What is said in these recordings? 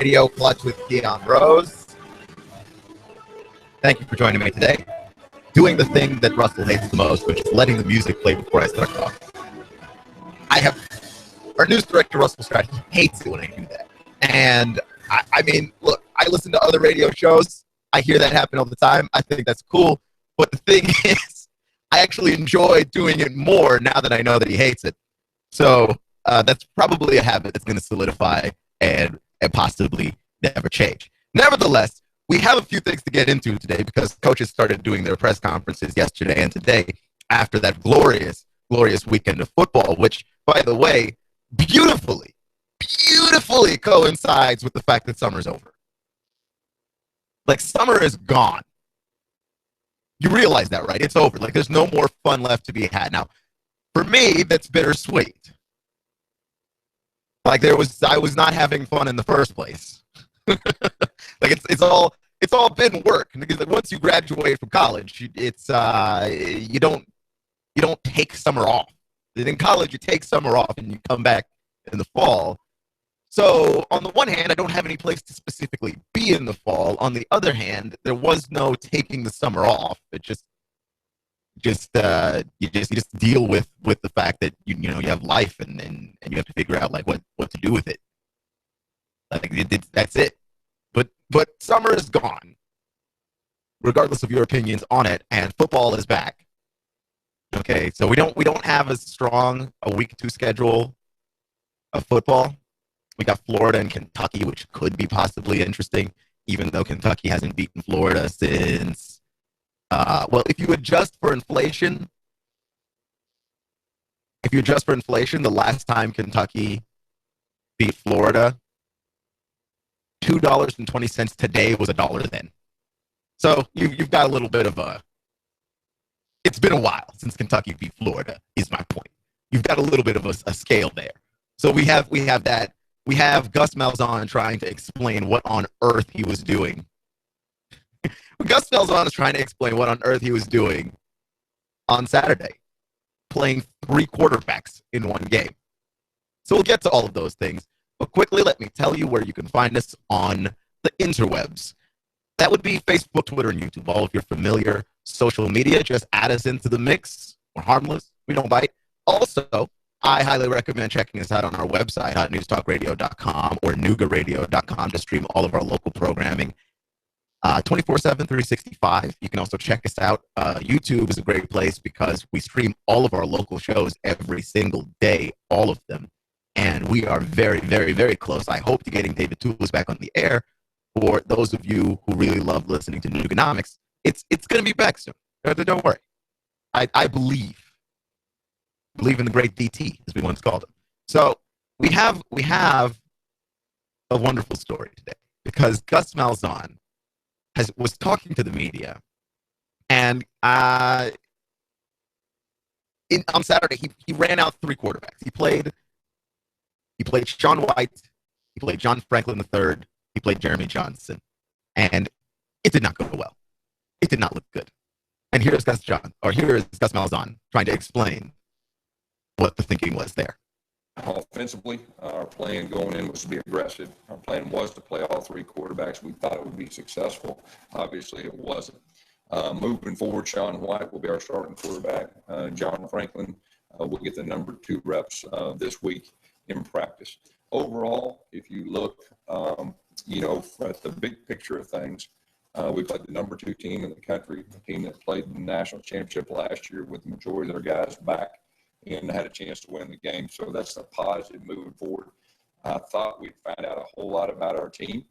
Radio, Clutch with Keon Rose. Thank you for joining me today. Doing the thing that Russell hates the most, which is letting the music play before I start talking. Our news director, Russell Stratton, hates it when I do that. And I mean, look, I listen to other radio shows. I hear that happen all the time. I think that's cool. But the thing is, I actually enjoy doing it more now that I know that he hates it. So that's probably a habit that's going to solidify and possibly never change. Nevertheless, we have a few things to get into today because coaches started doing their press conferences yesterday and today after that glorious weekend of football, which, by the way, beautifully coincides with the fact that summer's over. Like, summer is gone. You realize that, right? It's over. Like, there's no more fun left to be had. Now, for me, that's bittersweet. Like, I was not having fun in the first place. Like, it's all been work. Because once you graduate from college, it's you don't take summer off. In college, you take summer off and you come back in the fall. So on the one hand, I don't have any place to specifically be in the fall. On the other hand, there was no taking the summer off. It you just deal with the fact that you have life and you have to figure out like what to do with it. Like that's it. But summer is gone, regardless of your opinions on it, and football is back. Okay, so we don't have as strong a week 2 schedule of football. We got Florida and Kentucky, which could be possibly interesting, even though Kentucky hasn't beaten Florida since. Well, if you adjust for inflation, the last time Kentucky beat Florida, $2.20 today was $1 then. So you've got a little bit of a. It's been a while since Kentucky beat Florida, is my point. You've got a little bit of a scale there. So we have that. We have Gus Malzahn trying to explain what on earth he was doing. Gus Malzahn is trying to explain what on earth he was doing on Saturday, playing 3 quarterbacks in one game. So we'll get to all of those things. But quickly, let me tell you where you can find us on the interwebs. That would be Facebook, Twitter, and YouTube. All of your familiar social media, just add us into the mix. We're harmless. We don't bite. Also, I highly recommend checking us out on our website, newstalkradio.com or noogaradio.com to stream all of our local programming 24/7, 365. You can also check us out. YouTube is a great place because we stream all of our local shows every single day, all of them. And we are very, very, very close. I hope to getting David Tulis back on the air. For those of you who really love listening to Nooganomics, it's going to be back soon. Don't worry. I believe in the great DT, as we once called him. So we have a wonderful story today because Gus Malzahn was talking to the media, and on Saturday he ran out 3 quarterbacks. He played Sean White, he played John Franklin III, he played Jeremy Johnson, and it did not go well. It did not look good. And here is Gus Malzahn trying to explain what the thinking was there. Offensively, our plan going in was to be aggressive. Our plan was to play all 3 quarterbacks. We thought it would be successful. Obviously, it wasn't. Moving forward, Sean White will be our starting quarterback. John Franklin will get the number 2 reps this week in practice. Overall, if you look, at the big picture of things, we played the number 2 team in the country, the team that played the national championship last year with the majority of their guys back and had a chance to win the game. So that's a positive moving forward. I thought we'd find out a whole lot about our team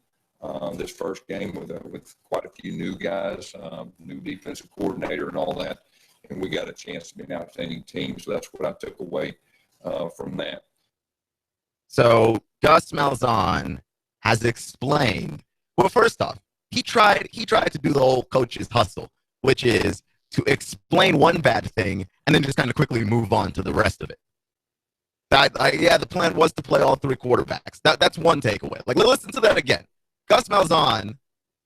this first game with quite a few new guys, new defensive coordinator and all that. And we got a chance to be an outstanding team. So that's what I took away from that. So Gus Malzahn has explained, well, first off, he tried to do the whole coach's hustle, which is to explain one bad thing and then just kind of quickly move on to the rest of it. The plan was to play all 3 quarterbacks. That's one takeaway. Like, listen to that again. Gus Malzahn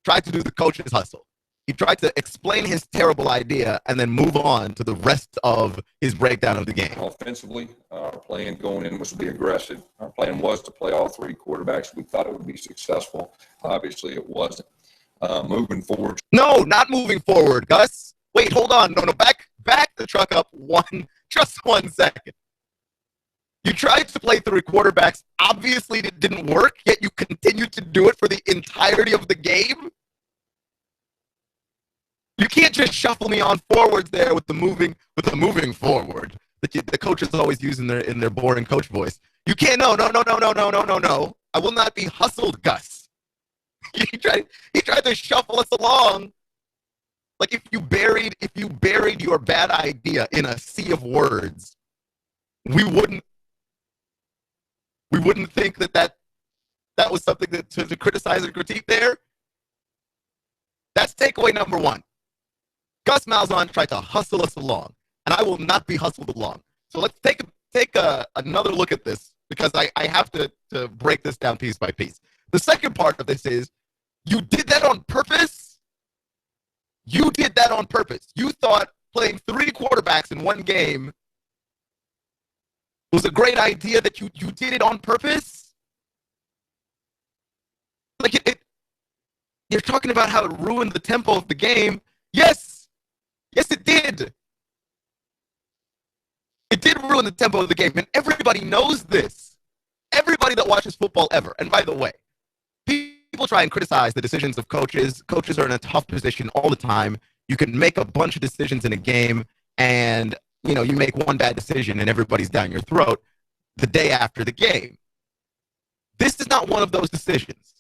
tried to do the coach's hustle. He tried to explain his terrible idea and then move on to the rest of his breakdown of the game. Offensively, our plan going in was to be aggressive. Our plan was to play all three quarterbacks. We thought it would be successful. Obviously, it wasn't. Moving forward. No, not moving forward, Gus. Wait, hold on. No, back the truck up just 1 second. You tried to play three quarterbacks. Obviously, it didn't work, yet you continued to do it for the entirety of the game. You can't just shuffle me on forwards there with the moving forward that the coaches always use in their boring coach voice. You can't. No. I will not be hustled, Gus. He tried to shuffle us along. Like if you buried your bad idea in a sea of words, we wouldn't think that was something to criticize or critique there. That's takeaway number one. Gus Malzahn tried to hustle us along, and I will not be hustled along. So let's take another look at this, because I have to break this down piece by piece. The second part of this is, you did that on purpose? You did that on purpose. You thought playing three quarterbacks in one game was a great idea, that you did it on purpose? Like you're talking about how it ruined the tempo of the game. Yes, it did. It did ruin the tempo of the game, and everybody knows this. Everybody that watches football ever. And by the way, people try and criticize the decisions of coaches. Coaches are in a tough position all the time. You can make a bunch of decisions in a game, and you make one bad decision and everybody's down your throat the day after the game. This is not one of those decisions.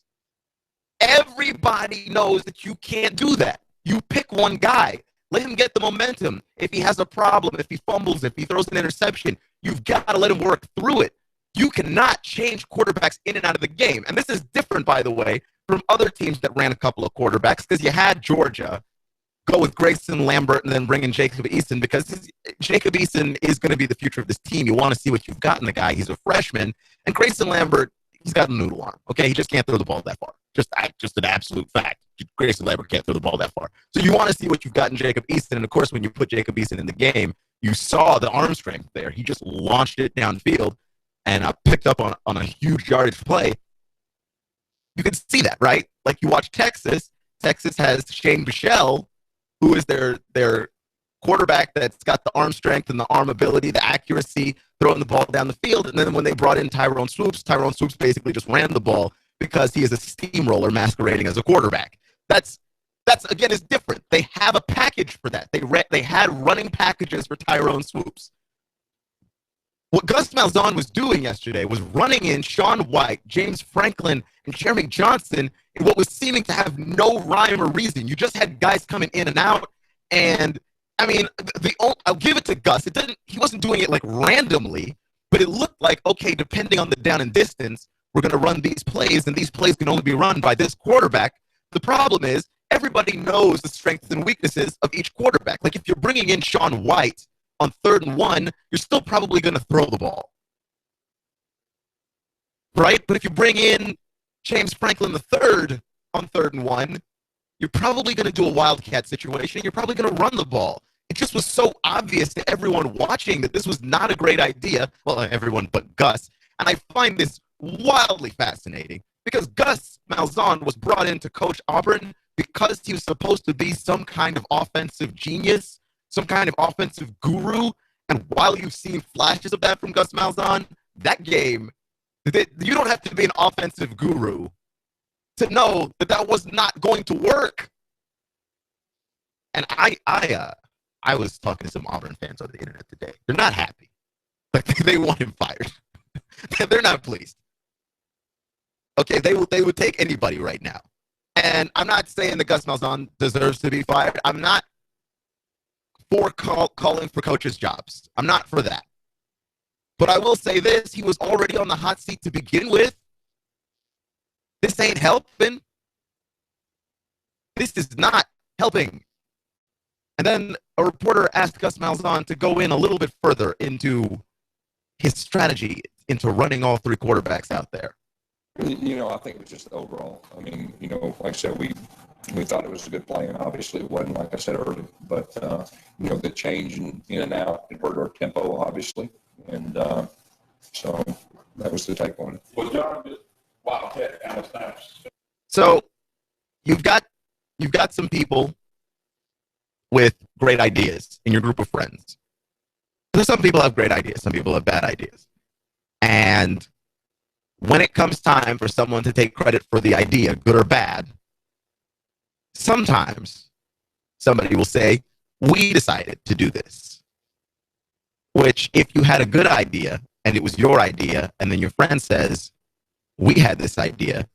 Everybody knows that you can't do that. You pick one guy. Let him get the momentum. If he has a problem, if he fumbles, if he throws an interception, you've got to let him work through it. You cannot change quarterbacks in and out of the game. And this is different, by the way, from other teams that ran a couple of quarterbacks, because you had Georgia go with Grayson Lambert and then bring in Jacob Eason, because Jacob Eason is going to be the future of this team. You want to see what you've got in the guy. He's a freshman. And Grayson Lambert, he's got a noodle arm. Okay, he just can't throw the ball that far. Just an absolute fact. Grayson Lambert can't throw the ball that far. So you want to see what you've got in Jacob Eason. And, of course, when you put Jacob Eason in the game, you saw the arm strength there. He just launched it downfield and picked up on a huge yardage play. You can see that, right? Like you watch Texas. Texas has Shane Bichelle, who is their quarterback that's got the arm strength and the arm ability, the accuracy, throwing the ball down the field. And then when they brought in Tyrone Swoops basically just ran the ball because he is a steamroller masquerading as a quarterback. That's again, is different. They have a package for that. They had running packages for Tyrone Swoops. What Gus Malzahn was doing yesterday was running in Sean White, James Franklin, and Jeremy Johnson in what was seeming to have no rhyme or reason. You just had guys coming in and out, and I mean, I'll give it to Gus. He wasn't doing it like randomly, but it looked like, okay, depending on the down and distance, we're going to run these plays, and these plays can only be run by this quarterback. The problem is, everybody knows the strengths and weaknesses of each quarterback. Like if you're bringing in Sean White on 3rd and 1, you're still probably going to throw the ball, right? But if you bring in James Franklin III on 3rd and 1, you're probably going to do a wildcat situation. You're probably going to run the ball. It just was so obvious to everyone watching that this was not a great idea. Well, everyone but Gus. And I find this wildly fascinating because Gus Malzahn was brought in to coach Auburn because he was supposed to be some kind of offensive genius, some kind of offensive guru. And while you've seen flashes of that from Gus Malzahn, that game, you don't have to be an offensive guru to know that was not going to work. And I was talking to some Auburn fans on the internet today. They're not happy. Like they want him fired. They're not pleased. Okay, they would take anybody right now. And I'm not saying that Gus Malzahn deserves to be fired. I'm not for calling for coaches' jobs. I'm not for that. But I will say this, he was already on the hot seat to begin with. This ain't helping. This is not helping. And then a reporter asked Gus Malzahn to go in a little bit further into his strategy, into running all three quarterbacks out there. I think it was just overall. I mean, like I said, we We thought it was a good plan. Obviously, it wasn't, like I said earlier. But, the change in and out, it hurt our tempo, obviously. And so that was the take on it. Well, John, Wildcat kind of snaps. So you've got some people with great ideas in your group of friends. There's some people have great ideas. Some people have bad ideas. And when it comes time for someone to take credit for the idea, good or bad, sometimes somebody will say, we decided to do this. Which, if you had a good idea and it was your idea, and then your friend says, we had this idea,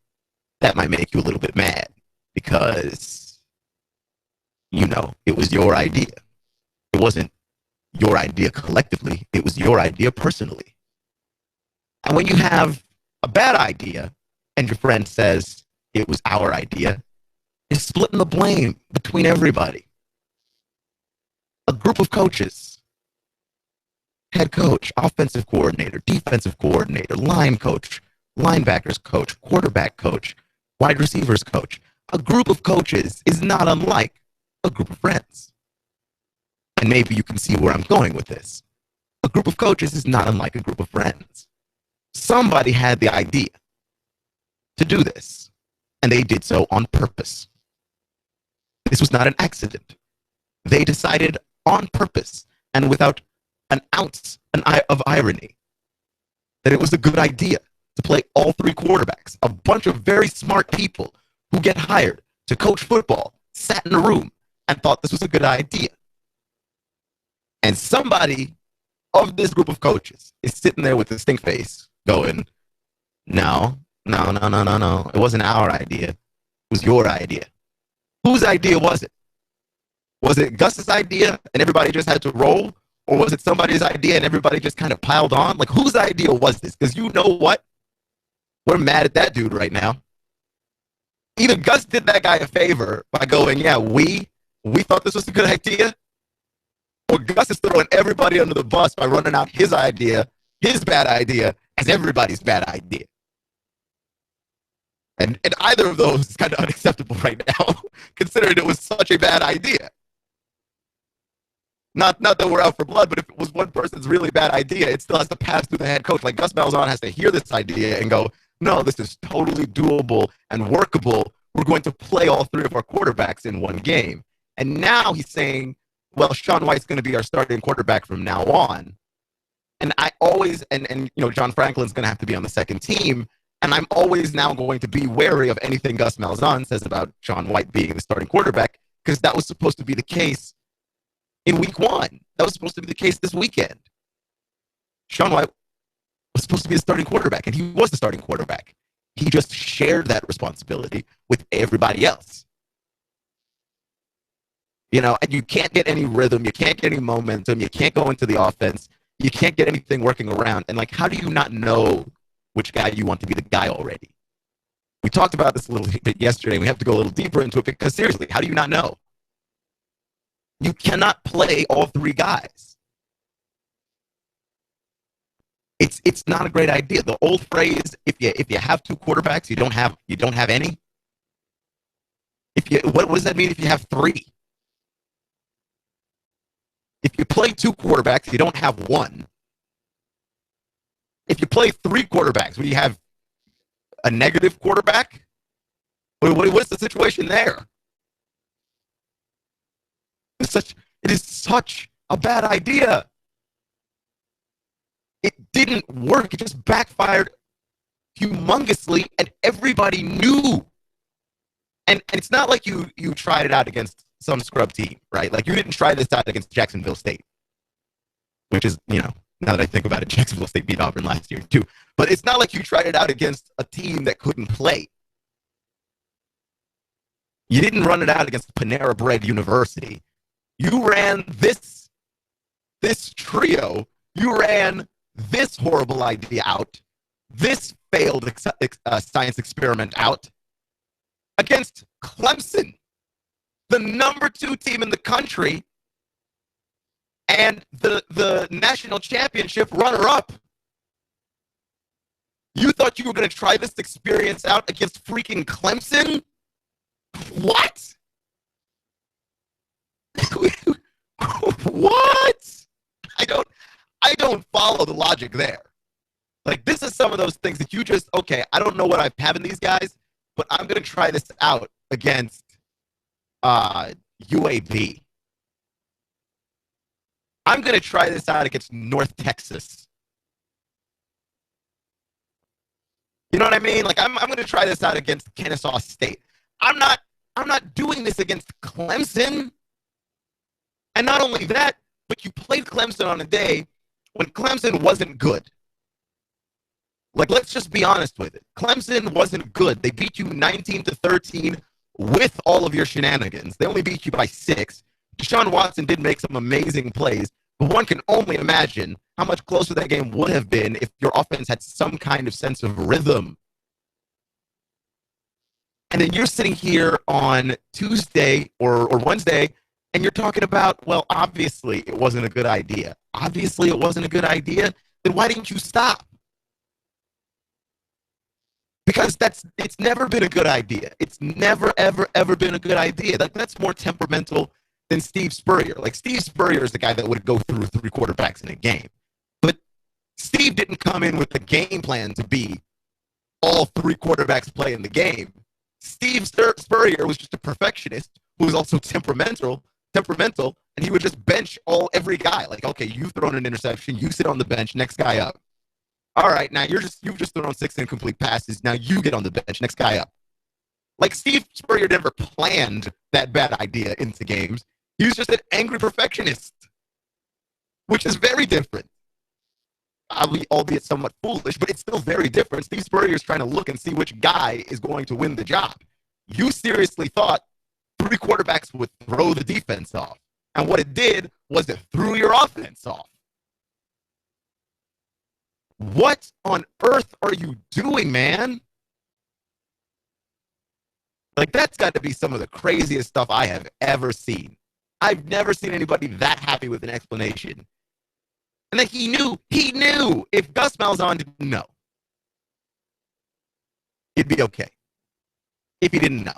that might make you a little bit mad because, it was your idea. It wasn't your idea collectively. It was your idea personally. And when you have a bad idea and your friend says it was our idea, it's splitting the blame between everybody. A group of coaches, head coach, offensive coordinator, defensive coordinator, line coach, linebackers coach, quarterback coach, wide receivers coach. A group of coaches is not unlike a group of friends. And maybe you can see where I'm going with this. A group of coaches is not unlike a group of friends. Somebody had the idea to do this, and they did so on purpose. This was not an accident. They decided on purpose and without an ounce of irony that it was a good idea to play all three quarterbacks. A bunch of very smart people who get hired to coach football sat in a room and thought this was a good idea. And somebody of this group of coaches is sitting there with a stink face going, no. It wasn't our idea. It was your idea. Whose idea was it? Was it Gus's idea and everybody just had to roll? Or was it somebody's idea and everybody just kind of piled on? Like, whose idea was this? Because you know what? We're mad at that dude right now. Either Gus did that guy a favor by going, yeah, we thought this was a good idea. Or Gus is throwing everybody under the bus by running out his idea, his bad idea, as everybody's bad idea. And either of those is kind of unacceptable right now, considering it was such a bad idea. Not that we're out for blood, but if it was one person's really bad idea, it still has to pass through the head coach. Like, Gus Malzahn has to hear this idea and go, no, this is totally doable and workable. We're going to play all three of our quarterbacks in one game. And now he's saying, well, Sean White's going to be our starting quarterback from now on. And I always, and John Franklin's going to have to be on the second team. And I'm always now going to be wary of anything Gus Malzahn says about Sean White being the starting quarterback, because that was supposed to be the case in week one. That was supposed to be the case this weekend. Sean White was supposed to be the starting quarterback, and he was the starting quarterback. He just shared that responsibility with everybody else. And you can't get any rhythm, you can't get any momentum, you can't go into the offense, you can't get anything working around. And how do you not know which guy you want to be the guy already? We talked about this a little bit yesterday. We have to go a little deeper into it because, seriously, how do you not know? You cannot play all three guys. It's not a great idea. The old phrase, if you have two quarterbacks, you don't have any. What does that mean if you have three? If you play two quarterbacks, you don't have one. If you play three quarterbacks, will you have a negative quarterback? What's the situation there? It is such a bad idea. It didn't work. It just backfired humongously, and everybody knew. And it's not like you tried it out against some scrub team, right? Like, you didn't try this out against Jacksonville State, which is, now that I think about it, Jacksonville State beat Auburn last year too. But it's not like you tried it out against a team that couldn't play. You didn't run it out against Panera Bread University. You ran this trio. You ran this horrible idea out, this failed science experiment out against Clemson, the number 2 team in the country, and the national championship runner-up. You thought you were going to try this experience out against freaking Clemson? What? What? I don't follow the logic there. Like, this is some of those things that you just, okay, I don't know what I have in these guys, but I'm going to try this out against UAB. I'm going to try this out against North Texas. You know what I mean? Like, I'm going to try this out against Kennesaw State. I'm not doing this against Clemson. And not only that, but you played Clemson on a day when Clemson wasn't good. Like, let's just be honest with it. Clemson wasn't good. They beat you 19-13 with all of your shenanigans. They only beat you by 6. Deshaun Watson did make some amazing plays, but one can only imagine how much closer that game would have been if your offense had some kind of sense of rhythm. And then you're sitting here on Tuesday or Wednesday, and you're talking about, well, obviously it wasn't a good idea. Obviously it wasn't a good idea. Then why didn't you stop? Because it's never been a good idea. It's never, ever, ever been a good idea. That's more temperamental than Steve Spurrier. Like, Steve Spurrier is the guy that would go through 3 quarterbacks in a game. But Steve didn't come in with a game plan to be all 3 quarterbacks play in the game. Steve Spurrier was just a perfectionist who was also temperamental, and he would just bench every guy. Like, okay, you've thrown an interception, you sit on the bench, next guy up. All right, now you've just thrown 6 incomplete passes. Now you get on the bench, next guy up. Like, Steve Spurrier never planned that bad idea into games. He was just an angry perfectionist, which is very different. Albeit somewhat foolish, but it's still very different. Steve Spurrier is trying to look and see which guy is going to win the job. You seriously thought 3 quarterbacks would throw the defense off. And what it did was it threw your offense off. What on earth are you doing, man? Like, that's got to be some of the craziest stuff I have ever seen. I've never seen anybody that happy with an explanation. And then he knew if Gus Malzahn didn't know, it'd be okay. If he didn't know.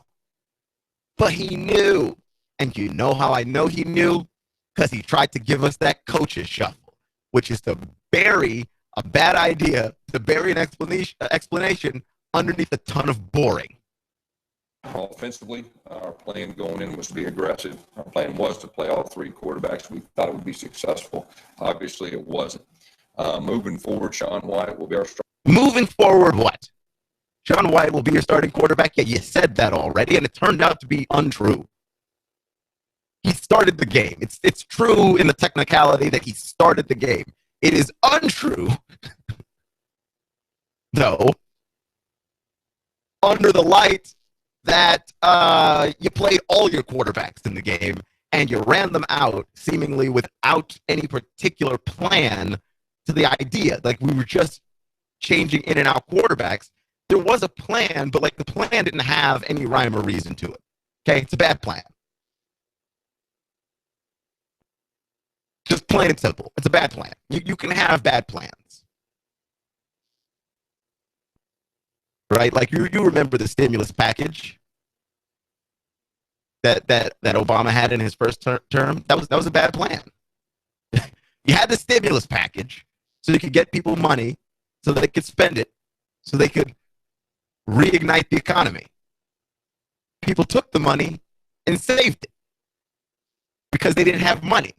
But he knew. And you know how I know he knew? Because he tried to give us that coach's shuffle, which is to bury a bad idea, to bury an explanation underneath a ton of boring. Offensively, our plan going in was to be aggressive. Our plan was to play all 3 quarterbacks. We thought it would be successful. Obviously, it wasn't. Moving forward, Sean White will be our starter. Moving forward, what? Sean White will be your starting quarterback? Yeah, you said that already, and it turned out to be untrue. He started the game. It's true in the technicality that he started the game. It is untrue, though, under the light that you played all your quarterbacks in the game and you ran them out seemingly without any particular plan to the idea. Like, we were just changing in and out quarterbacks. There was a plan, but like, the plan didn't have any rhyme or reason to it. Okay, it's a bad plan. Just plain and simple. It's a bad plan. You can have bad plans. Right? Like, you remember the stimulus package that Obama had in his first term? That was a bad plan. You had the stimulus package so you could get people money so they could spend it, so they could reignite the economy. People took the money and saved it because they didn't have money.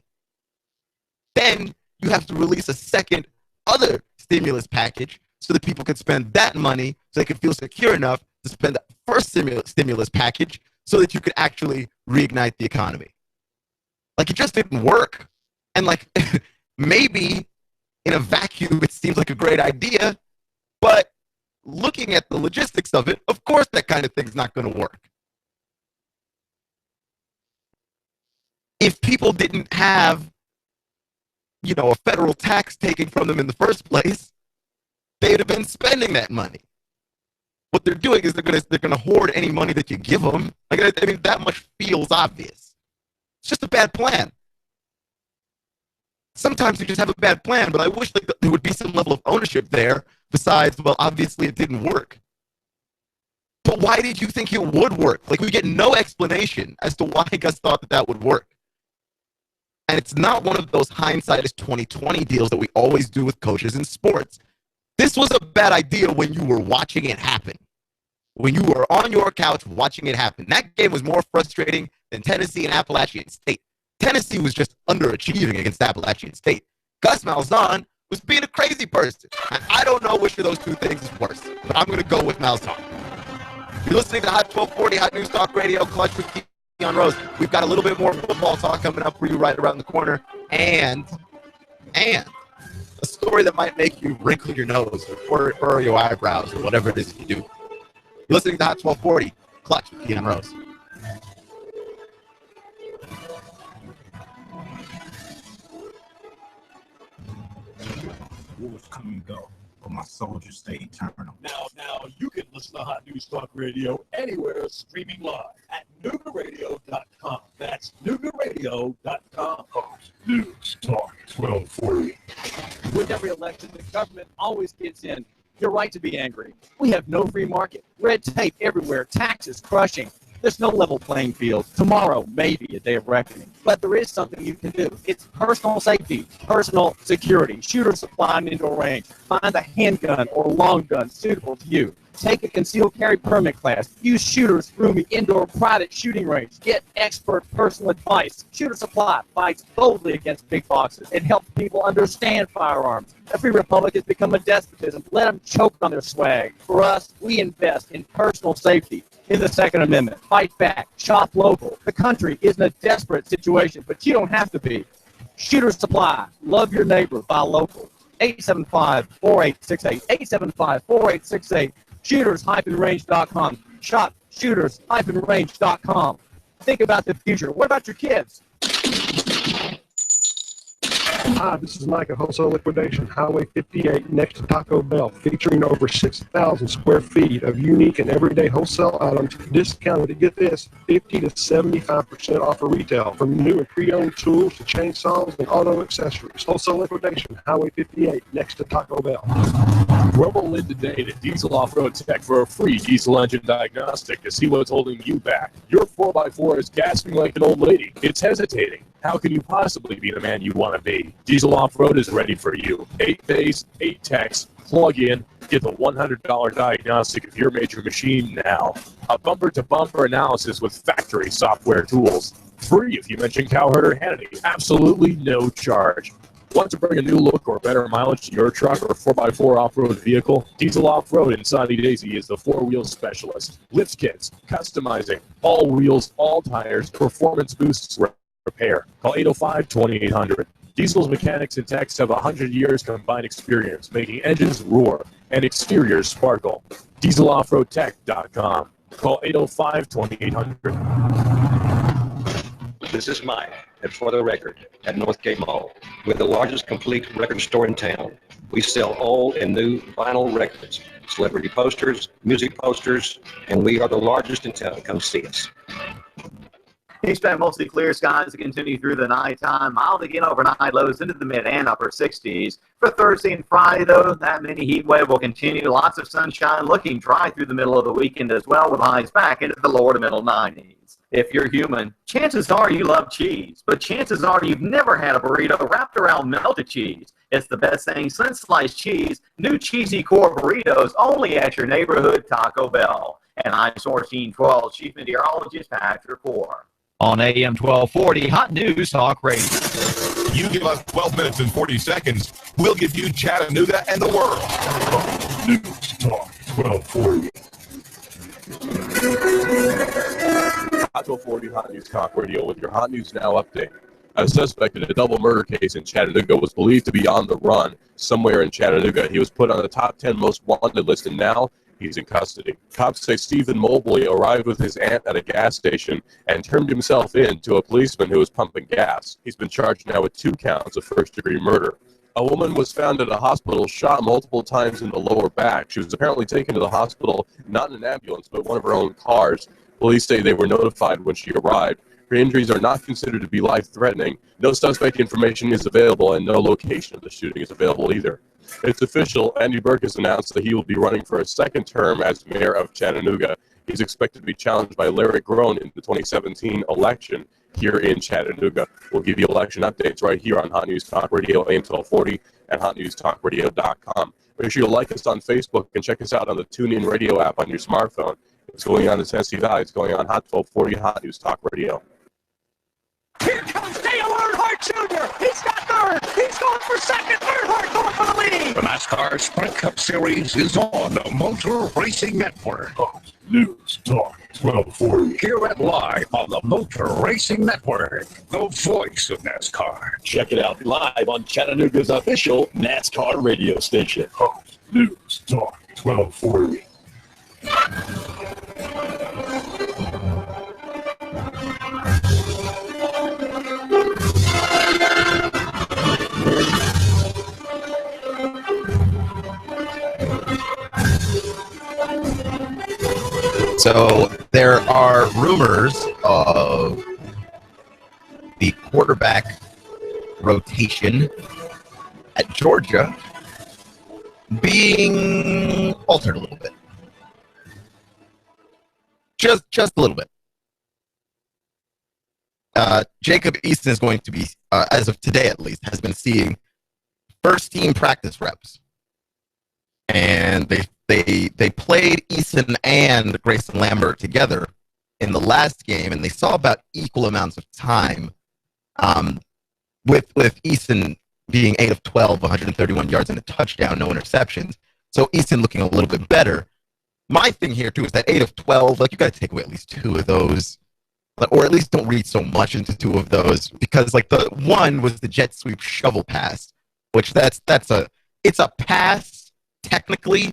Then you have to release a other stimulus package so that people could spend that money so they could feel secure enough to spend the first stimulus package so that you could actually reignite the economy. Like, it just didn't work. And like, maybe in a vacuum, it seems like a great idea, but looking at the logistics of it, of course that kind of thing's not going to work. If people didn't have, a federal tax taken from them in the first place, they'd have been spending that money. What they're doing is they're gonna hoard any money that you give them. Like, I mean, that much feels obvious. It's just a bad plan. Sometimes you just have a bad plan, but I wish there would be some level of ownership there besides, well, obviously it didn't work. But why did you think it would work? Like, we get no explanation as to why Gus thought that that would work. And it's not one of those hindsight is 2020 deals that we always do with coaches in sports. This was a bad idea when you were watching it happen. When you were on your couch watching it happen. That game was more frustrating than Tennessee and Appalachian State. Tennessee was just underachieving against Appalachian State. Gus Malzahn was being a crazy person. And I don't know which of those two things is worse, but I'm going to go with Malzahn. You're listening to Hot 1240, Hot News Talk Radio, Clutch with Keon Rose. We've got a little bit more football talk coming up for you right around the corner. And a story that might make you wrinkle your nose or furrow your eyebrows or whatever it is you do. You're listening to Hot 1240, Clutch with Keon Rose. Wars come and go, but my soldiers stay eternal. Now you can listen to Hot News Talk Radio anywhere streaming live at Noogaradio.com. That's Noogaradio.com. News Talk 1240. With every election, the government always gives in. Your right to be angry. We have no free market. Red tape everywhere. Taxes crushing. There's no level playing field. Tomorrow may be a day of reckoning. But there is something you can do. It's personal safety, personal security. Shooter supply and indoor range. Find a handgun or long gun suitable to you. Take a concealed carry permit class. Use shooters through the indoor private shooting range. Get expert personal advice. Shooter Supply fights boldly against big boxes. It helps people understand firearms. A free republic has become a despotism. Let them choke on their swag. For us, we invest in personal safety. In the Second Amendment, fight back, shop local. The country is in a desperate situation, but you don't have to be. Shooter Supply, love your neighbor, buy local. 875-4868, 875-4868. Shooters-range.com. Shop shooters-range.com. Think about the future. What about your kids? Hi, this is Mike at Wholesale Liquidation, Highway 58, next to Taco Bell, featuring over 6,000 square feet of unique and everyday wholesale items, discounted to get this, 50 to 75% off of retail, from new and pre-owned tools to chainsaws and auto accessories. Wholesale Liquidation, Highway 58, next to Taco Bell. Roll in today to Diesel Off-Road Tech for a free diesel engine diagnostic to see what's holding you back. Your 4x4 is gasping like an old lady. It's hesitating. How can you possibly be the man you want to be? Diesel Off-Road is ready for you. 8 days, 8 techs, plug in, get the $100 diagnostic of your major machine now. A bumper-to-bumper analysis with factory software tools. Free if you mention Cowherd or Hannity. Absolutely no charge. Want to bring a new look or better mileage to your truck or 4x4 off-road vehicle? Diesel Off-Road in Sunny Daisy is the four-wheel specialist. Lift kits, customizing, all wheels, all tires, performance boosts, repair. Call 805-2800. Diesel's mechanics and techs have 100 years combined experience making engines roar and exteriors sparkle. DieselOffroadTech.com. Call 805-2800. This is Mike, and for the record, at Northgate Mall. We're the largest complete record store in town. We sell old and new vinyl records, celebrity posters, music posters, and we are the largest in town. Come see us. Expect mostly clear skies to continue through the nighttime. Mild again overnight, lows into the mid and upper 60s. For Thursday and Friday, though, that mini heat wave will continue. Lots of sunshine, looking dry through the middle of the weekend as well, with highs back into the lower to middle 90s. If you're human, chances are you love cheese, but chances are you've never had a burrito wrapped around melted cheese. It's the best thing since sliced cheese. New cheesy core burritos only at your neighborhood Taco Bell. And I'm Source Team 12 Chief Meteorologist Patrick Core. On AM 1240, Hot News Talk Radio. You give us 12 minutes and 40 seconds, we'll give you Chattanooga and the world. News Talk 1240. Hot 1240 Hot News Talk Radio with your Hot News Now update. A suspect in a double murder case in Chattanooga was believed to be on the run somewhere in Chattanooga. He was put on the top 10 most wanted list, and now he's in custody. Cops say Stephen Mobley arrived with his aunt at a gas station and turned himself in to a policeman who was pumping gas. He's been charged now with 2 counts of first-degree murder. A woman was found at a hospital, shot multiple times in the lower back. She was apparently taken to the hospital, not in an ambulance, but one of her own cars. Police say they were notified when she arrived. Her injuries are not considered to be life-threatening. No suspect information is available, and no location of the shooting is available either. It's official. Andy Burke has announced that he will be running for a second term as mayor of Chattanooga. He's expected to be challenged by Larry Groen in the 2017 election here in Chattanooga. We'll give you election updates right here on Hot News Talk Radio, AM 1240, and hotnewstalkradio.com. Make sure you like us on Facebook and check us out on the TuneIn Radio app on your smartphone. It's going on in Tennessee Valley. It's going on Hot 1240 Hot News Talk Radio. Here comes Dale Earnhardt Jr. He's got third. He's going for second. Earnhardt going for the lead. The NASCAR Sprint Cup Series is on the Motor Racing Network. Fox News Talk 1240. Hear it live on the Motor Racing Network, the voice of NASCAR. Check it out live on Chattanooga's official NASCAR radio station. Fox News Talk 1240. So there are rumors of the quarterback rotation at Georgia being altered a little bit. Just a little bit. Jacob Easton is going to be, as of today at least, has been seeing first-team practice reps. And they played Easton and Grayson Lambert together in the last game, and they saw about equal amounts of time, with Easton being 8 of 12, 131 yards and a touchdown, no interceptions. So Easton looking a little bit better. My thing here, too, is that 8 of 12, like, you got to take away at least 2 of those, or at least don't read so much into 2 of those, because, like, the one was the jet sweep shovel pass, which it's a pass, technically,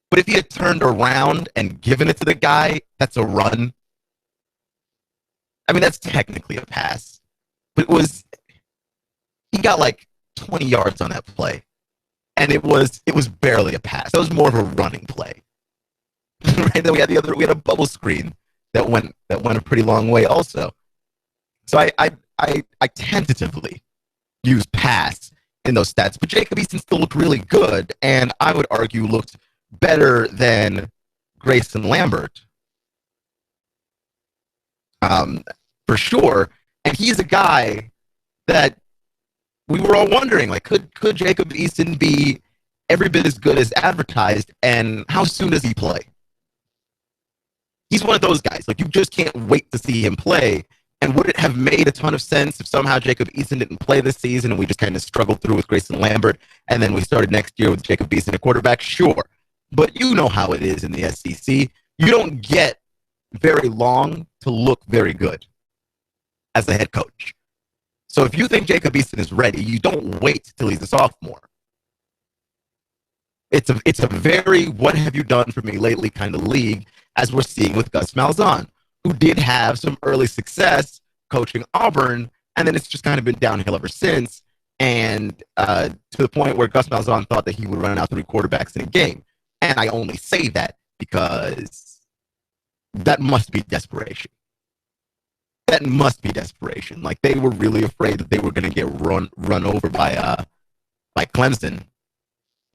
but if he had turned around and given it to the guy, that's a run. I mean, that's technically a pass, but he got, like, 20 yards on that play, and it was barely a pass. That was more of a running play. Right, then we had a bubble screen that went a pretty long way also. So I tentatively use pass in those stats, but Jacob Easton still looked really good, and I would argue looked better than Grayson Lambert, for sure. And he's a guy that we were all wondering, like, could Jacob Easton be every bit as good as advertised, and how soon does he play? He's one of those guys. Like, you just can't wait to see him play. And would it have made a ton of sense if somehow Jacob Easton didn't play this season and we just kind of struggled through with Grayson Lambert and then we started next year with Jacob Easton at quarterback? Sure. But you know how it is in the SEC. You don't get very long to look very good as a head coach. So if you think Jacob Easton is ready, you don't wait till he's a sophomore. It's a very what have you done for me lately kind of league, as we're seeing with Gus Malzahn, who did have some early success coaching Auburn, and then it's just kind of been downhill ever since, and to the point where Gus Malzahn thought that he would run out 3 quarterbacks in a game. And I only say that because that must be desperation. That must be desperation. Like, they were really afraid that they were going to get run over by Clemson,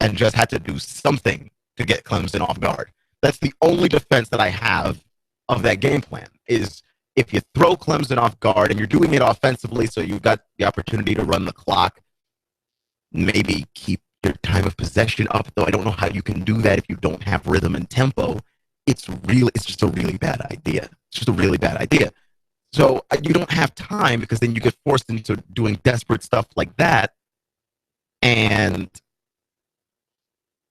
and just had to do something to get Clemson off guard. That's the only defense that I have of that game plan, is if you throw Clemson off guard and you're doing it offensively, so you've got the opportunity to run the clock, maybe keep your time of possession up, though I don't know how you can do that if you don't have rhythm and tempo. It's just a really bad idea. It's just a really bad idea. So you don't have time, because then you get forced into doing desperate stuff like that. And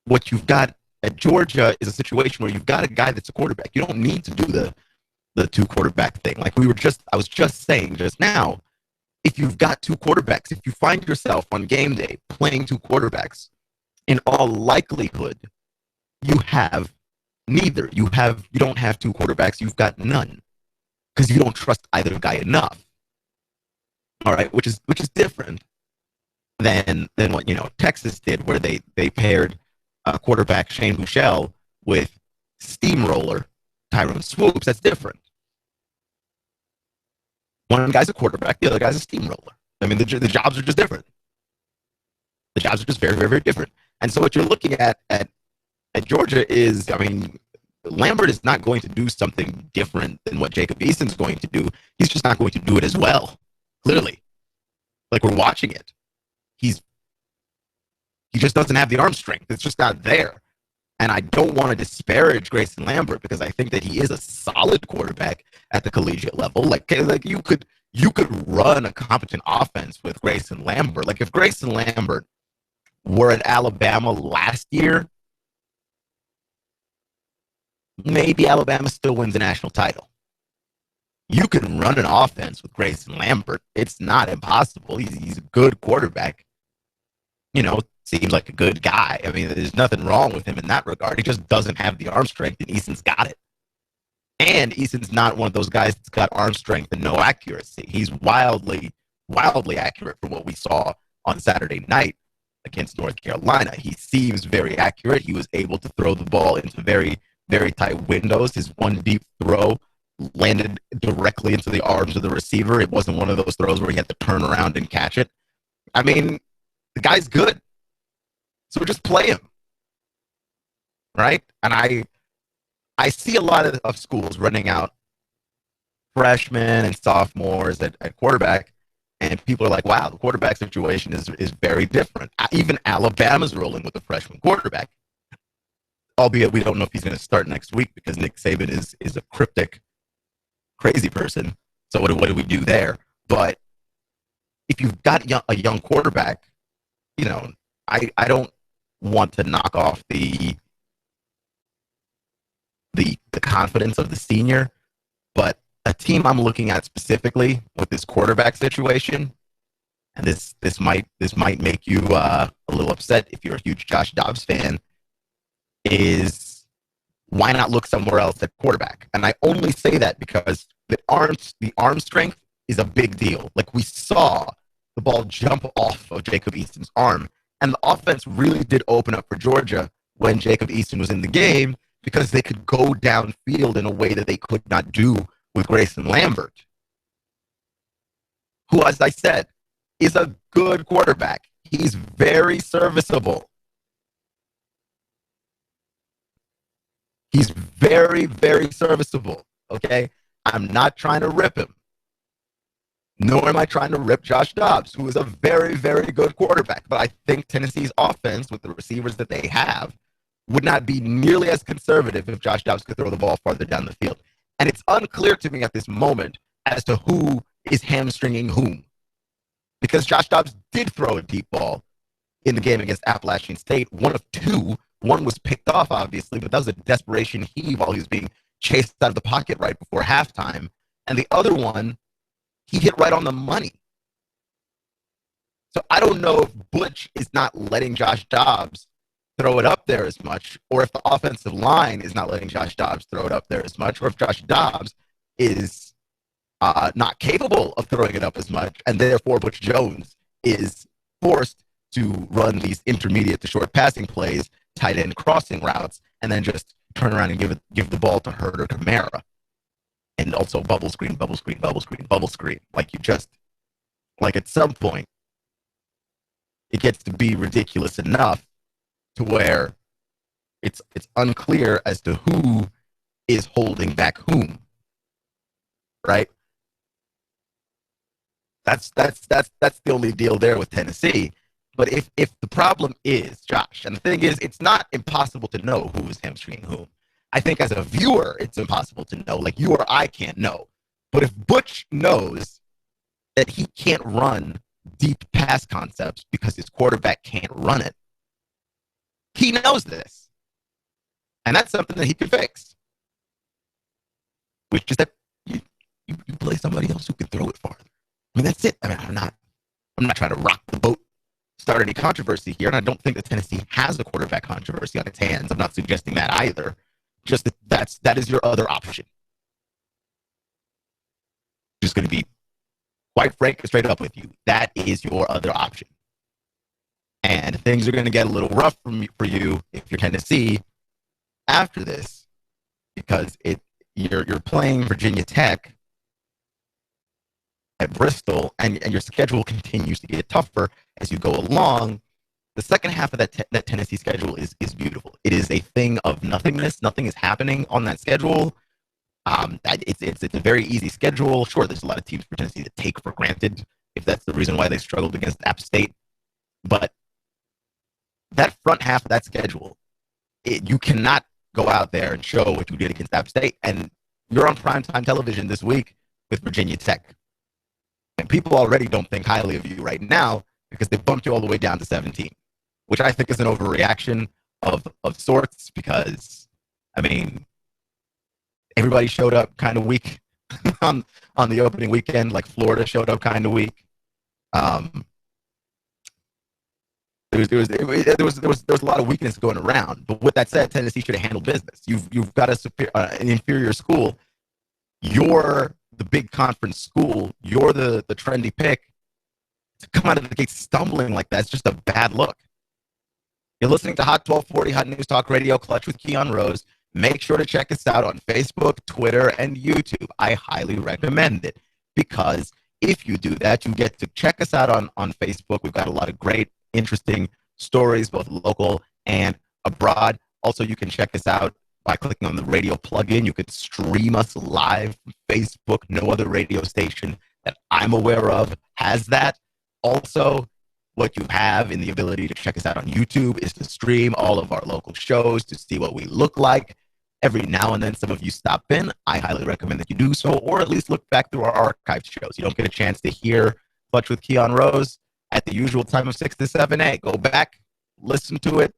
what you've got at Georgia is a situation where you've got a guy that's a quarterback. You don't need to do the 2 quarterback thing. Like I was just saying just now, if you've got 2 quarterbacks, if you find yourself on game day playing 2 quarterbacks, in all likelihood, you have neither. You don't have 2 quarterbacks. You've got none, because you don't trust either guy enough. All right, which is different than what Texas did, where they paired quarterback Shane Buechele with steamroller Tyrone Swoops. That's different. One guy's a quarterback, the other guy's a steamroller. I mean, the jobs are just different. The jobs are just very, very, very different. And so what you're looking at Georgia is, I mean, Lambert is not going to do something different than what Jacob Eason's going to do. He's just not going to do it as well. Clearly. Like, we're watching it. He just doesn't have the arm strength. It's just not there. And I don't want to disparage Grayson Lambert because I think that he is a solid quarterback at the collegiate level. Like you could run a competent offense with Grayson Lambert. Like, if Grayson Lambert were at Alabama last year, maybe Alabama still wins the national title. You can run an offense with Grayson Lambert. It's not impossible. He's a good quarterback. You know, seems like a good guy. I mean, there's nothing wrong with him in that regard. He just doesn't have the arm strength, and Eason's got it. And Eason's not one of those guys that's got arm strength and no accuracy. He's wildly accurate for what we saw on Saturday night against North Carolina. He seems very accurate. He was able to throw the ball into very, very tight windows. His one deep throw landed directly into the arms of the receiver. It wasn't one of those throws where he had to turn around and catch it. I mean, the guy's good. So just play him. Right? And I see a lot of schools running out freshmen and sophomores at quarterback, and people are like, wow, the quarterback situation is very different. Even Alabama's rolling with a freshman quarterback. Albeit we don't know if he's going to start next week because Nick Saban is a cryptic, crazy person. So what do we do there? But if you've got a young quarterback, you know, I don't want to knock off the confidence of the senior, but a team I'm looking at specifically with this quarterback situation, and this might make you a little upset if you're a huge Josh Dobbs fan, is why not look somewhere else at quarterback? And I only say that because the arm strength is a big deal. Like, we saw the ball jump off of Jacob Eason's arm, and the offense really did open up for Georgia when Jacob Eason was in the game because they could go downfield in a way that they could not do with Grayson Lambert, who, as I said, is a good quarterback. He's very serviceable. He's very, very serviceable, okay? I'm not trying to rip him, nor am I trying to rip Josh Dobbs, who is a very, very good quarterback. But I think Tennessee's offense, with the receivers that they have, would not be nearly as conservative if Josh Dobbs could throw the ball farther down the field. And it's unclear to me at this moment as to who is hamstringing whom. Because Josh Dobbs did throw a deep ball in the game against Appalachian State, one of two. One was picked off, obviously, but that was a desperation heave while he was being chased out of the pocket right before halftime. And the other one, he hit right on the money. So I don't know if Butch is not letting Josh Dobbs throw it up there as much, or if the offensive line is not letting Josh Dobbs throw it up there as much, or if Josh Dobbs is not capable of throwing it up as much, and therefore Butch Jones is forced to run these intermediate to short passing plays, tight end crossing routes, and then just turn around and give the ball to Hurd or Kamara. And also bubble screen. Like at some point, it gets to be ridiculous enough to where it's unclear as to who is holding back whom. Right? That's the only deal there with Tennessee. But if the problem is Josh, and the thing is, it's not impossible to know who is hamstringing whom. I think as a viewer, it's impossible to know. Like, you or I can't know. But if Butch knows that he can't run deep pass concepts because his quarterback can't run it, he knows this. And that's something that he could fix. Which is that you play somebody else who can throw it farther. I mean, that's it. I mean, I'm not trying to rock the boat, start any controversy here, and I don't think that Tennessee has a quarterback controversy on its hands. I'm not suggesting that either. Just that is your other option. Just going to be quite frank and straight up with you. That is your other option. And things are going to get a little rough for you if you're Tennessee after this, because you're playing Virginia Tech at Bristol, and your schedule continues to get tougher as you go along. The second half of that Tennessee schedule is beautiful. It is a thing of nothingness. Nothing is happening on that schedule. It's a very easy schedule. Sure, there's a lot of teams for Tennessee to take for granted if that's the reason why they struggled against App State. But that front half of that schedule, you cannot go out there and show what you did against App State. And you're on primetime television this week with Virginia Tech. And people already don't think highly of you right now because they bumped you all the way down to 17, which I think is an overreaction of sorts because, I mean, everybody showed up kind of weak on the opening weekend. Like Florida showed up kind of weak. There was a lot of weakness going around. But with that said, Tennessee should have handled business. You've got an inferior school. You're the big conference school. You're the trendy pick. To come out of the gate stumbling like that, it's just a bad look. You're listening to Hot 1240, Hot News Talk Radio, Clutch with Keon Rose. Make sure to check us out on Facebook, Twitter, and YouTube. I highly recommend it because if you do that, you get to check us out on Facebook. We've got a lot of great, interesting stories, both local and abroad. Also, you can check us out by clicking on the radio plugin. You could stream us live from Facebook. No other radio station that I'm aware of has that. Also, what you have in the ability to check us out on YouTube is to stream all of our local shows to see what we look like. Every now and then, some of you stop in. I highly recommend that you do so, or at least look back through our archived shows. You don't get a chance to hear Clutch with Keon Rose at the usual time of 6 to 7 a.m. Go back, listen to it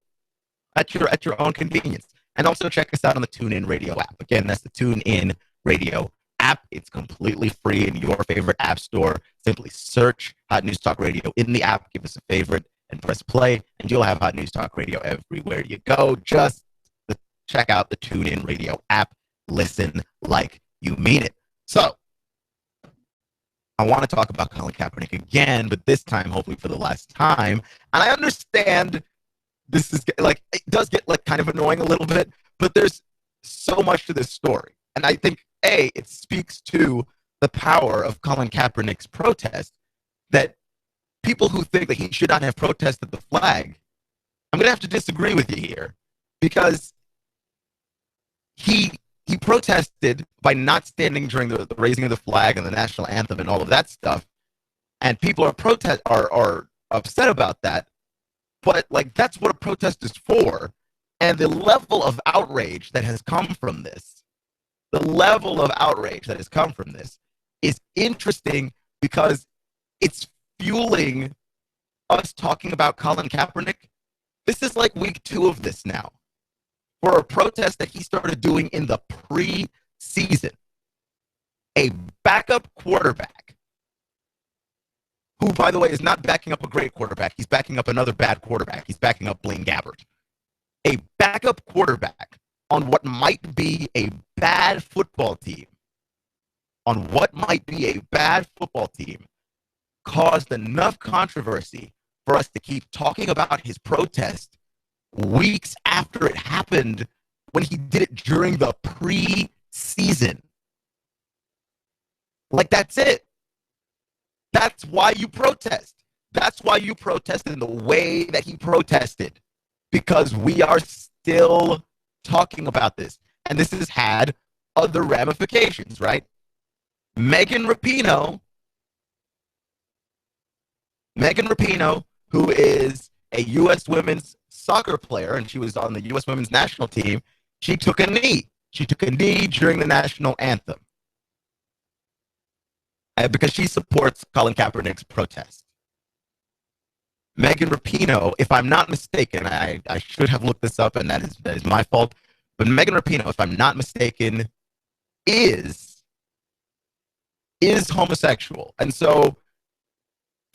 at your own convenience. And also check us out on the TuneIn Radio app. Again, that's the TuneIn Radio app. It's completely free in your favorite app store. Simply search Hot News Talk Radio in the app, give us a favorite, and press play, and you'll have Hot News Talk Radio everywhere you go. Just check out the TuneIn Radio app. Listen like you mean it. So, I want to talk about Colin Kaepernick again, but this time, hopefully for the last time. And I understand this is like, it does get like kind of annoying a little bit, but there's so much to this story. And I think, it speaks to the power of Colin Kaepernick's protest that people who think that he should not have protested the flag, I'm going to have to disagree with you here because he protested by not standing during the raising of the flag and the national anthem and all of that stuff. And people are upset about that. But like, that's what a protest is for. And the level of outrage that has come from this, is interesting because it's fueling us talking about Colin Kaepernick. This is like week 2 of this now. For a protest that he started doing in the preseason. A backup quarterback, who, by the way, is not backing up a great quarterback. He's backing up another bad quarterback. He's backing up Blaine Gabbert. A backup quarterback on what might be a bad football team, caused enough controversy for us to keep talking about his protest weeks after it happened when he did it during the preseason. Like, that's it. That's why you protest. That's why you protest in the way that he protested. Because we are still talking about this. And this has had other ramifications, right? Megan Rapinoe, who is a U.S. women's soccer player, and she was on the U.S. women's national team, she took a knee. She took a knee during the national anthem because she supports Colin Kaepernick's protest. Megan Rapinoe, if I'm not mistaken, I should have looked this up, and that is my fault, but Megan Rapinoe, if I'm not mistaken, is homosexual. And so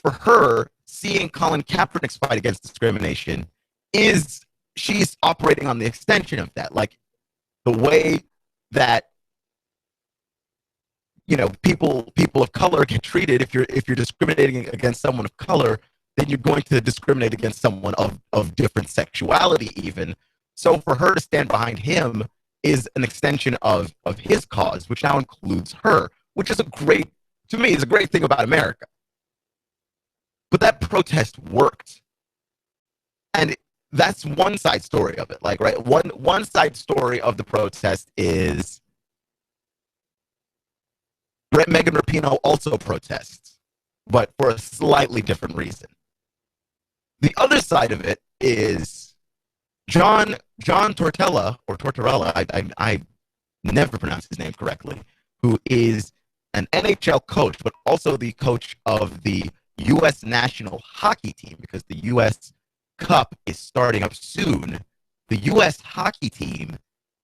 for her, seeing Colin Kaepernick's fight against discrimination she's operating on the extension of that. Like, the way that, people of color get treated, if you're discriminating against someone of color, then you're going to discriminate against someone of different sexuality even. So for her to stand behind him is an extension of his cause, which now includes her, which is a great thing about America. But that protest worked. And that's one side story of it. Like, right, one side story of the protest is Megan Rapinoe also protests, but for a slightly different reason. The other side of it is John Tortorella, or Tortorella, I never pronounce his name correctly, who is an NHL coach, but also the coach of the U.S. national hockey team, because the U.S. Cup is starting up soon. The U.S. hockey team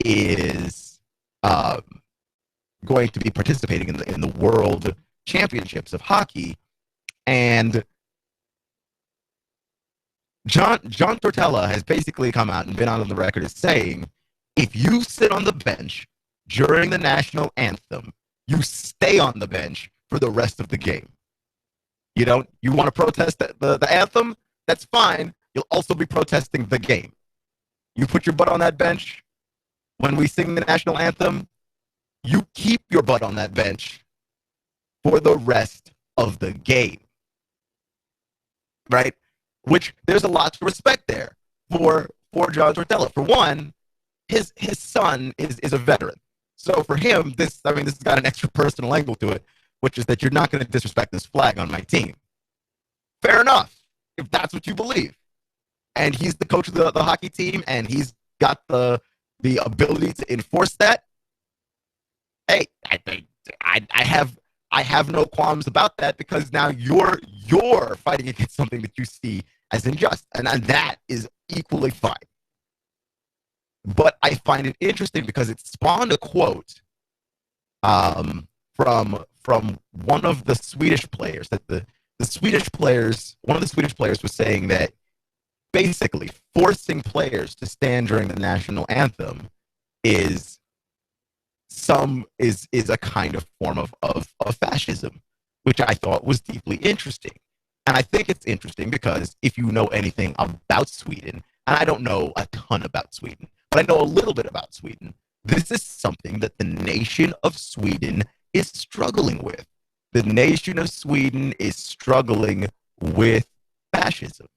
is going to be participating in the World Championships of Hockey, and John Tortorella has basically come out and been on the record as saying, if you sit on the bench during the national anthem, you stay on the bench for the rest of the game. You want to protest the anthem? That's fine. You'll also be protesting the game. You put your butt on that bench when we sing the national anthem, you keep your butt on that bench for the rest of the game. Right? Which there's a lot to respect there for John Tortorella. For one, his son is a veteran. So for him, this has got an extra personal angle to it, which is that you're not going to disrespect this flag on my team. Fair enough, if that's what you believe. And he's the coach of the hockey team, and he's got the ability to enforce that. Hey, I have no qualms about that, because now you're fighting against something that you see as unjust, and that is equally fine. But I find it interesting because it spawned a quote from one of the Swedish players, that one of the Swedish players was saying that basically forcing players to stand during the national anthem is a kind of form of fascism, which I thought was deeply interesting. And I think it's interesting because if you know anything about Sweden, and I don't know a ton about Sweden, but I know a little bit about Sweden, this is something that the nation of Sweden is struggling with. The nation of Sweden is struggling with fascism.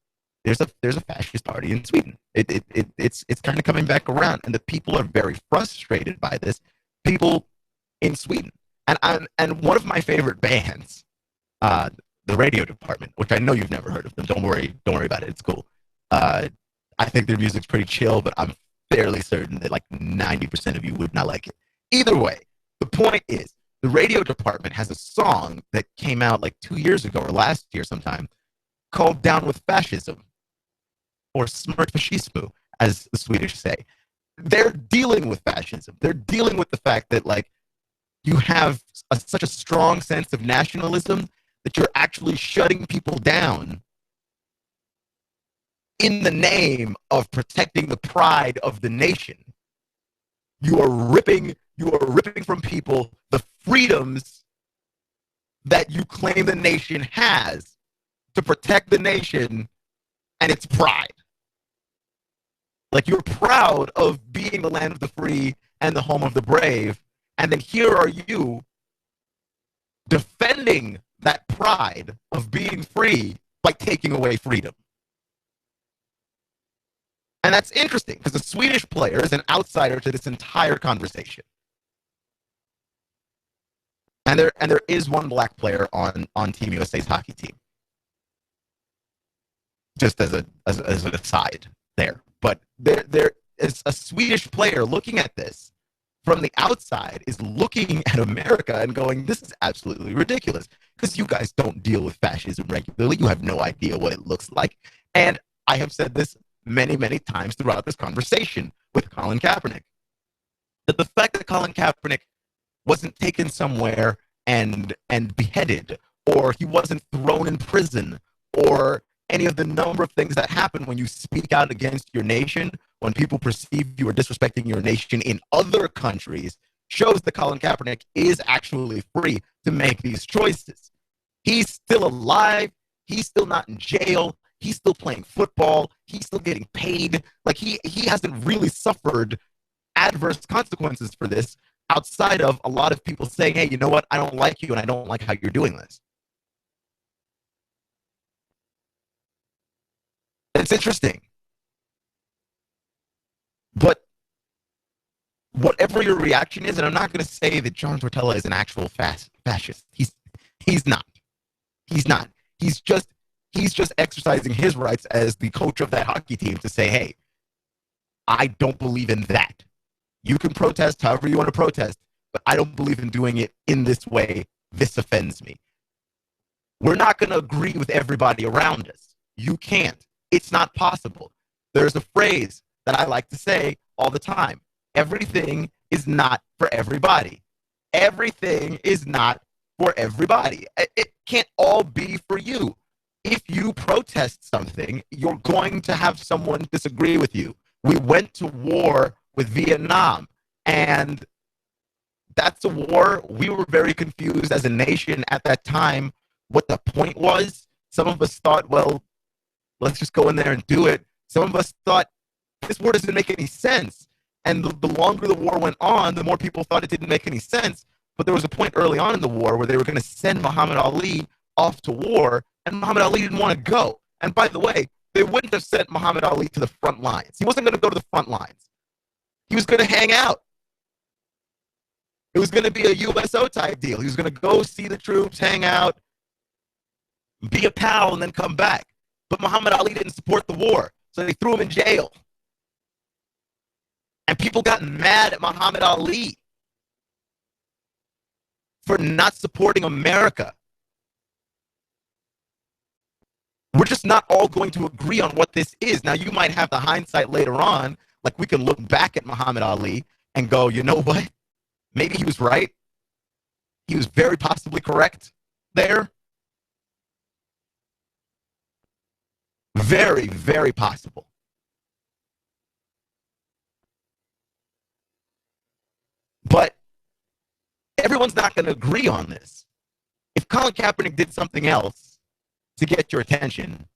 There's a fascist party in Sweden. It's kind of coming back around, and the people are very frustrated by this. People in Sweden, and one of my favorite bands, the Radio Department, which I know you've never heard of them. Don't worry about it. It's cool. I think their music's pretty chill, but I'm fairly certain that like 90% of you would not like it. Either way, the point is, the Radio Department has a song that came out like 2 years ago or last year sometime called "Down with Fascism," or "Smrt fascismu," as the Swedish say. They're dealing with fascism. They're dealing with the fact that like you have such a strong sense of nationalism that you're actually shutting people down in the name of protecting the pride of the nation. You are ripping from people the freedoms that you claim the nation has to protect the nation and its pride. Like, you're proud of being the land of the free and the home of the brave, and then here are you defending that pride of being free by taking away freedom. And that's interesting because the Swedish player is an outsider to this entire conversation. And there is one black player on Team USA's hockey team. Just as an aside there. But there is a Swedish player looking at this from the outside, is looking at America and going, this is absolutely ridiculous because you guys don't deal with fascism regularly. You have no idea what it looks like. And I have said this many, many times throughout this conversation with Colin Kaepernick, that the fact that Colin Kaepernick wasn't taken somewhere and beheaded, or he wasn't thrown in prison, or any of the number of things that happen when you speak out against your nation, when people perceive you are disrespecting your nation in other countries, shows that Colin Kaepernick is actually free to make these choices. He's still alive. He's still not in jail. He's still playing football. He's still getting paid. Like, he hasn't really suffered adverse consequences for this outside of a lot of people saying, hey, you know what? I don't like you and I don't like how you're doing this. It's interesting. But whatever your reaction is, and I'm not going to say that John Tortella is an actual fascist. He's not. He's not. He's just exercising his rights as the coach of that hockey team to say, hey, I don't believe in that. You can protest however you want to protest, but I don't believe in doing it in this way. This offends me. We're not going to agree with everybody around us. You can't. It's not possible. There's a phrase that I like to say all the time. Everything is not for everybody. Everything is not for everybody. It can't all be for you. If you protest something, you're going to have someone disagree with you. We went to war with Vietnam, and that's a war. We were very confused as a nation at that time what the point was. Some of us thought, well, let's just go in there and do it. Some of us thought, this war doesn't make any sense. And the longer the war went on, the more people thought it didn't make any sense. But there was a point early on in the war where they were going to send Muhammad Ali off to war, and Muhammad Ali didn't want to go. And by the way, they wouldn't have sent Muhammad Ali to the front lines. He wasn't going to go to the front lines. He was going to hang out. It was going to be a USO type deal. He was going to go see the troops, hang out, be a pal, and then come back. But Muhammad Ali didn't support the war, so they threw him in jail. And people got mad at Muhammad Ali for not supporting America. We're just not all going to agree on what this is. Now, you might have the hindsight later on, like we can look back at Muhammad Ali and go, you know what? Maybe he was right. He was very possibly correct there. Very, very possible. But everyone's not going to agree on this. If Colin Kaepernick did something else to get your attention,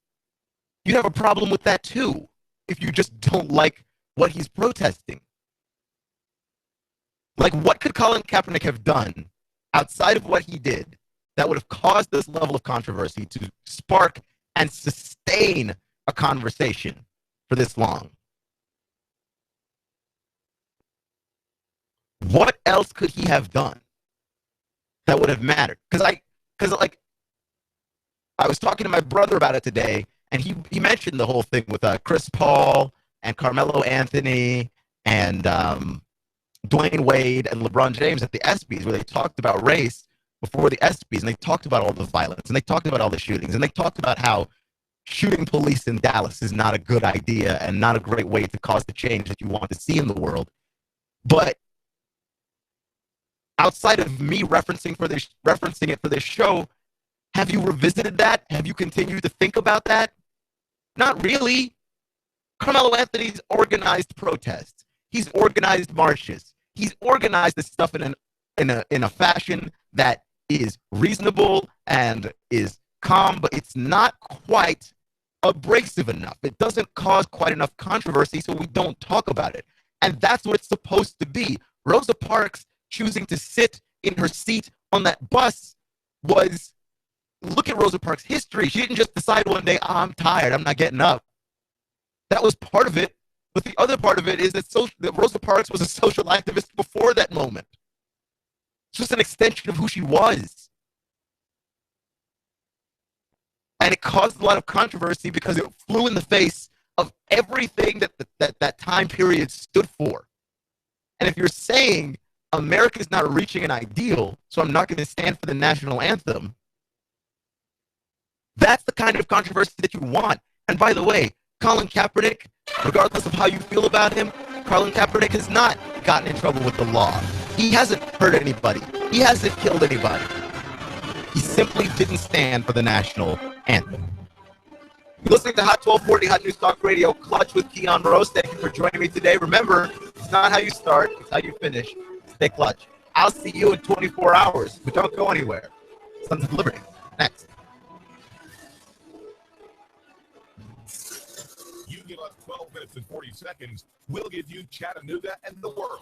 you'd have a problem with that too, if you just don't like what he's protesting. Like, what could Colin Kaepernick have done outside of what he did that would have caused this level of controversy to spark and sustain a conversation for this long? What else could he have done that would have mattered? Because I was talking to my brother about it today, and he mentioned the whole thing with Chris Paul and Carmelo Anthony and Dwayne Wade and LeBron James at the ESPYs, where they talked about race before the ESPYs, and they talked about all the violence, and they talked about all the shootings, and they talked about how shooting police in Dallas is not a good idea and not a great way to cause the change that you want to see in the world. But outside of me referencing it for this show, have you revisited that? Have you continued to think about that? Not really. Carmelo Anthony's organized protests. He's organized marches. He's organized this stuff in a fashion that is reasonable and is calm, but it's not quite abrasive enough. It doesn't cause quite enough controversy, so we don't talk about it. And that's what it's supposed to be. Rosa Parks choosing to sit in her seat on that bus was, look at Rosa Parks' history. She didn't just decide one day, I'm tired, I'm not getting up. That was part of it. But the other part of it is that Rosa Parks was a social activist before that moment. It's just an extension of who she was. And it caused a lot of controversy because it flew in the face of everything that time period stood for. And if you're saying America's not reaching an ideal, so I'm not going to stand for the national anthem, that's the kind of controversy that you want. And by the way, Colin Kaepernick, regardless of how you feel about him, Colin Kaepernick has not gotten in trouble with the law. He hasn't hurt anybody. He hasn't killed anybody. He simply didn't stand for the national anthem. You're listening to Hot 1240, Hot News Talk Radio, Clutch with Keon Rose. Thank you for joining me today. Remember, it's not how you start, it's how you finish. Stay clutch. I'll see you in 24 hours, but don't go anywhere. Sons of Liberty, next. You give us 12 minutes and 40 seconds, we'll give you Chattanooga and the world.